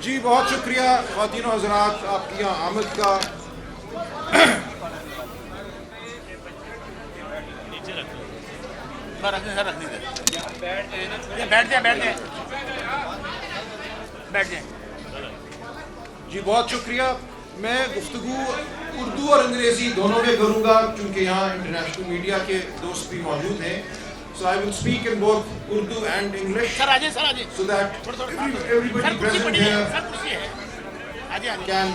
जी बहुत शुक्रिया ख़वातीन और हज़रात आपकी यहाँ आमद का। जी बहुत शुक्रिया। मैं गुफ्तगू उर्दू और अंग्रेज़ी दोनों में करूँगा क्योंकि यहाँ इंटरनेशनल मीडिया के दोस्त भी मौजूद हैं। So I will speak in both Urdu and English so that everybody present here can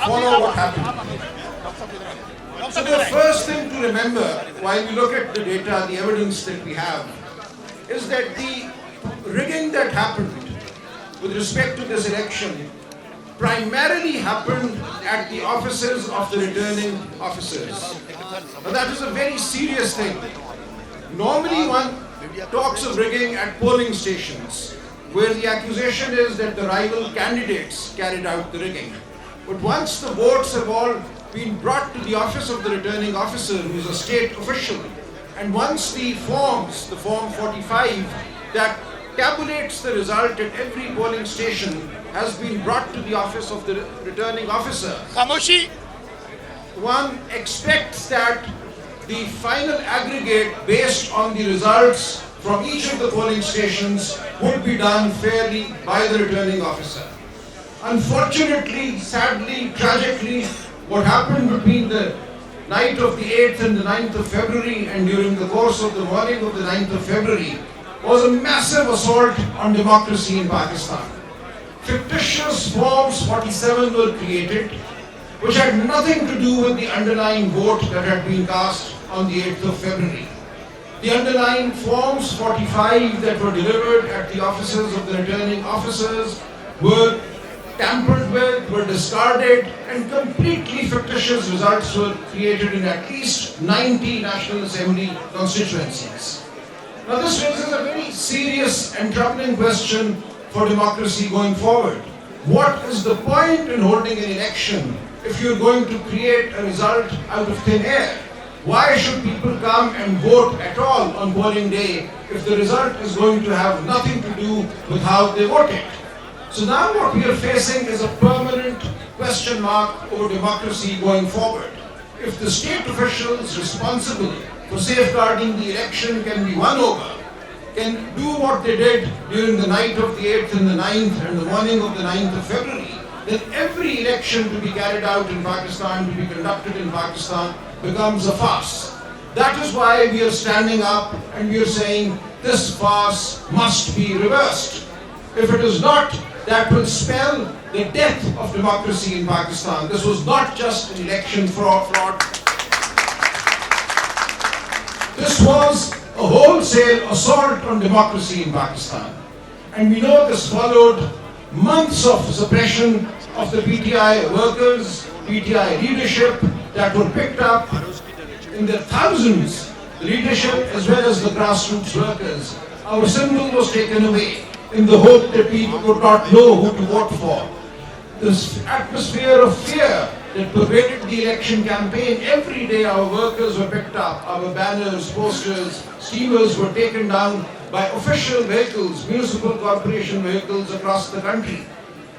follow what happened. So the first thing to remember while we look at the data, the evidence that we have, is that the rigging that happened with respect to this election primarily happened at the offices of the returning officers. Now that is a very serious thing. Normally one talks of rigging at polling stations, where the accusation is that the rival candidates carried out the rigging. But once the votes have all been brought to the office of the returning officer, who is a state official, and once the forms, the Form 45, that tabulates the result at every polling station has been brought to the office of the returning officer, one expects that the final aggregate based on the results from each of the polling stations would be done fairly by the returning officer. Unfortunately, sadly, tragically, what happened between the night of the 8th and the 9th of February and during the course of the morning of the 9th of February was a massive assault on democracy in Pakistan. Fictitious Forms 47 were created, which had nothing to do with the underlying vote that had been cast on the 8th of February. The underlying Forms 45 that were delivered at the offices of the returning officers were tampered with, were discarded, and completely fictitious results were created in at least 90 National Assembly constituencies. Now this raises a very serious and troubling question for democracy going forward. What is the point in holding an election if you're going to create a result out of thin air? Why should people come and vote at all on polling day if the result is going to have nothing to do with how they voted? So now what we are facing is a permanent question mark over democracy going forward. If the state officials responsible for safeguarding the election can be won over, can do what they did during the night of the 8th and the 9th and the morning of the 9th of February, then every election to be carried out in Pakistan, to be conducted in Pakistan, becomes a farce. That is why we are standing up and we are saying this farce must be reversed. If it is not, that will spell the death of democracy in Pakistan. This was not just an election fraud. This was a wholesale assault on democracy in Pakistan. And we know this followed months of suppression of the PTI workers, PTI leadership that were picked up in their thousands, the leadership as well as the grassroots workers. Our symbol was taken away in the hope that people would not know who to vote for. This atmosphere of fear that pervaded the election campaign, every day our workers were picked up, our banners, posters, steamers were taken down by official vehicles, municipal corporation vehicles across the country.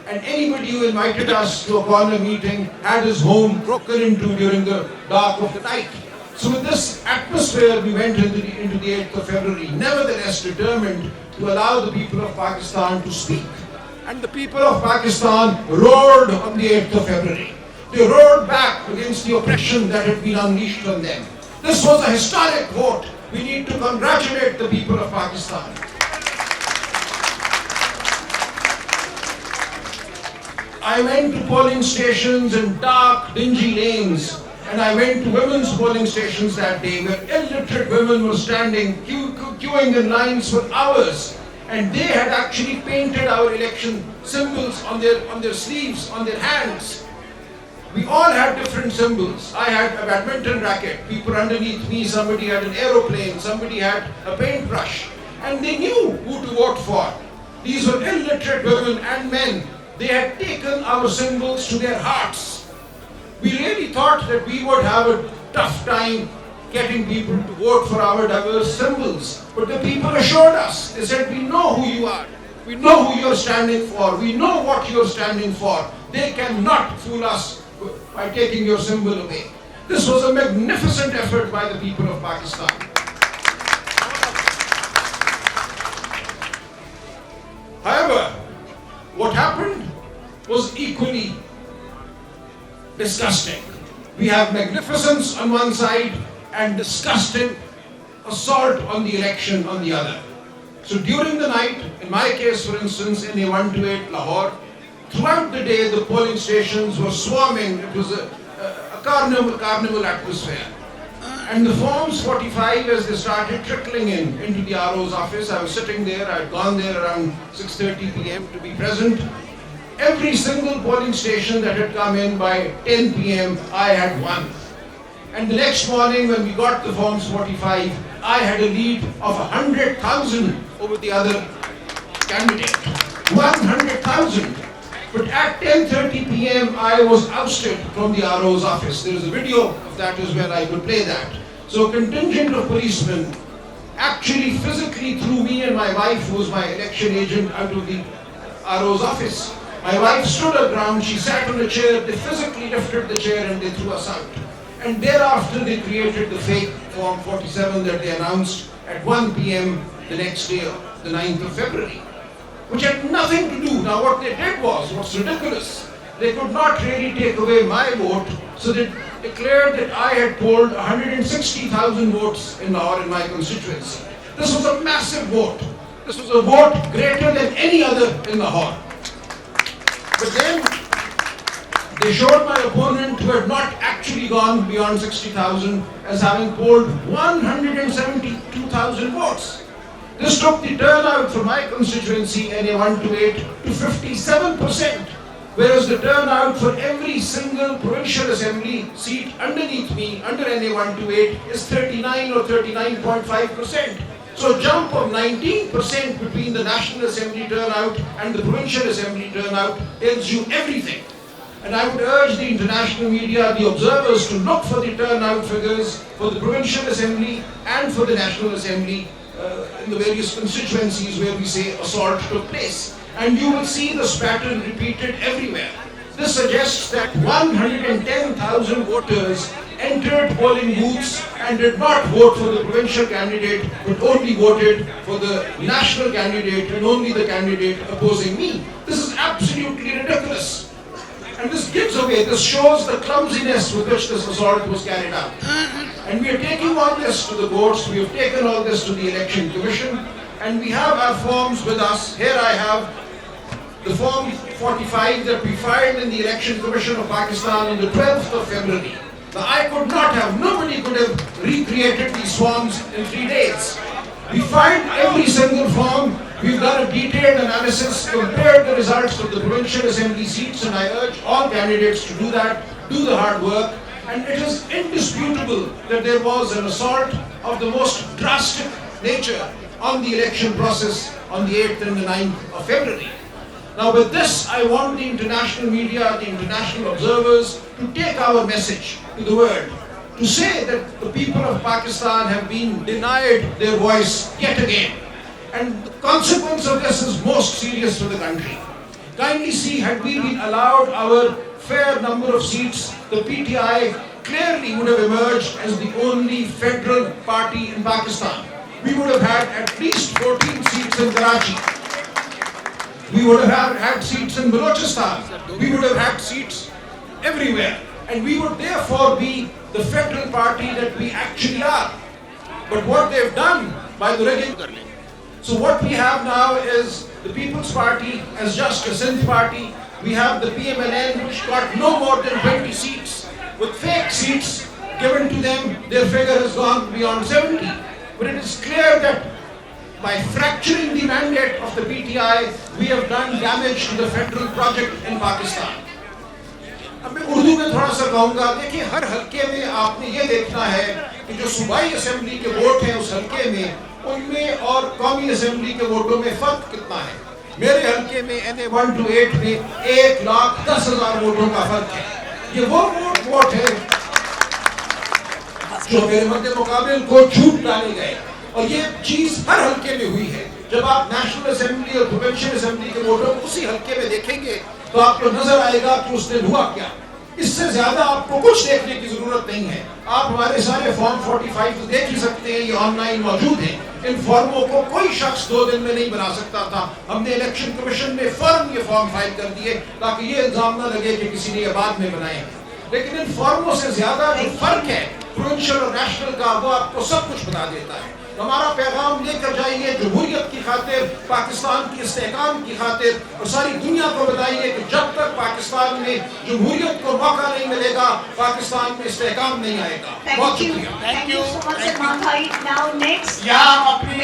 And anybody who invited us to a corner meeting had his home broken into during the dark of the night. So with this atmosphere, we went into the 8th of February, nevertheless determined to allow the people of Pakistan to speak. And the people of Pakistan roared on the 8th of February. They roared back against the oppression that had been unleashed on them. This was a historic vote. We need to congratulate the people of Pakistan. I went to polling stations in dark, dingy lanes, and I went to women's polling stations that day where illiterate women were standing, queuing in lines for hours, and they had actually painted our election symbols on their sleeves, on their hands. We all had different symbols. I had a badminton racket, people underneath me, somebody had an aeroplane, somebody had a paintbrush, and they knew who to vote for. These were illiterate women and men. They had taken our symbols to their hearts. We really thought that we would have a tough time getting people to vote for our diverse symbols. But the people assured us. They said, we know who you are. We know who you're standing for. We know what you're standing for. They cannot fool us by taking your symbol away. This was a magnificent effort by the people of Pakistan. However, what happened was equally disgusting. We have magnificence on one side and disgusting assault on the election on the other. So during the night, in my case for instance, in A128 Lahore, throughout the day the polling stations were swarming. It was a carnival atmosphere. And the forms 45, as they started trickling into the RO's office, I was sitting there, I had gone there around 6:30 p.m. to be present. Every single polling station that had come in by 10 p.m., I had won. And the next morning when we got the forms 45, I had a lead of 100,000 over the other candidate. 100,000. But at 10:30 p.m. I was ousted from the RO's office. There is a video of that as well, I could play that. So a contingent of policemen actually physically threw me and my wife, who was my election agent, out of the RO's office. My wife stood her ground, she sat on a chair, they physically lifted the chair and they threw us out. And thereafter they created the fake Form 47 that they announced at 1 p.m. the next day, the 9th of February, which had nothing to do. Now what they did was, what's ridiculous, they could not really take away my vote, so they declared that I had polled 160,000 votes in Lahore in my constituency. This was a massive vote. This was a vote greater than any other in Lahore. But then they showed my opponent, who had not actually gone beyond 60,000, as having polled 172,000 votes. This took the turnout for my constituency, NA128, to 57%, whereas the turnout for every single provincial assembly seat underneath me, under NA128, is 39 or 39.5%. So a jump of 19% between the National Assembly turnout and the Provincial Assembly turnout tells you everything. And I would urge the international media, the observers, to look for the turnout figures for the Provincial Assembly and for the National Assembly in the various constituencies where we say assault took place. And you will see this pattern repeated everywhere. This suggests that 110,000 voters entered polling booths and did not vote for the provincial candidate, but only voted for the national candidate and only the candidate opposing me. This is absolutely ridiculous. And this gives away, this shows the clumsiness with which this assault was carried out. And we are taking all this to the courts, we have taken all this to the Election Commission, and we have our forms with us. Here I have the Form 45 that we filed in the Election Commission of Pakistan on the 12th of February. Now I could not have, nobody could have recreated these forms in 3 days. We filed every single form, we've done a detailed analysis, compared the results of the provincial assembly seats, and I urge all candidates to do that, do the hard work. And it is indisputable that there was an assault of the most drastic nature on the election process on the 8th and the 9th of February. Now with this, I want the international media, the international observers to take our message to the world, to say that the people of Pakistan have been denied their voice yet again. And the consequence of this is most serious for the country. Kindly see, had we been allowed our fair number of seats, the PTI clearly would have emerged as the only federal party in Pakistan. We would have had at least 14 seats in Karachi. We would have had seats in Balochistan. We would have had seats everywhere. And we would therefore be the federal party that we actually are. But what they've done by the rigging. So what we have now is the People's Party as just a Sindh party. We have the PMLN, which got no more than 20 seats. With fake seats given to them, their figure has gone beyond 70. But it is clear that by fracturing the mandate of the PTI, we have done damage to the federal project in Pakistan. अब मैं उर्दू में थोड़ा सा कहूँगा, देखिए हर हल्के में आपने ये देखना है कि जो सूबाई असेंबली के वोट हैं उस हल्के में, उनमें और कौमी असेंबली के वोटों में फर्क कितना है। मेरे हल्के में NA128 में 1,10,000 वोटों का फर्क है। ये वो वोट है जो मेरे मध्य मुकाबले को छूट डाले गए, और ये चीज हर हल्के में हुई है। जब आप नेशनल असेंबली और प्रोविंशियल असेंबली के वोटों को उसी हल्के में देखेंगे तो आपको नजर आएगा कि उस दिन हुआ क्या। इससे ज्यादा आपको कुछ देखने की जरूरत नहीं है। आप हमारे सारे फॉर्म 45 देख ही सकते हैं, ये ऑनलाइन मौजूद हैं। इन फॉर्मों को कोई शख्स 2 दिन में नहीं बना सकता था। हमने इलेक्शन कमीशन में फर्म ये फॉर्म फाइल कर दिए ताकि ये इल्जाम न लगे कि किसी ने ये बाद में बनाए। लेकिन इन फॉर्मों से ज्यादा जो फर्क है प्रोविंशियल और नेशनल का, वो आपको सब कुछ बता देता है। हमारा पैगाम लेकर जाइए जमहूरियत की खातिर, पाकिस्तान की इस्तेहकाम की खातिर, और सारी दुनिया को बताइए कि जब तक पाकिस्तान में जमहूरियत को मौका नहीं मिलेगा, पाकिस्तान में इस्तेहकाम नहीं आएगा। बहुत शुक्रिया। Thank you so much, Salman bhai. Now next, यहाँ हम अपनी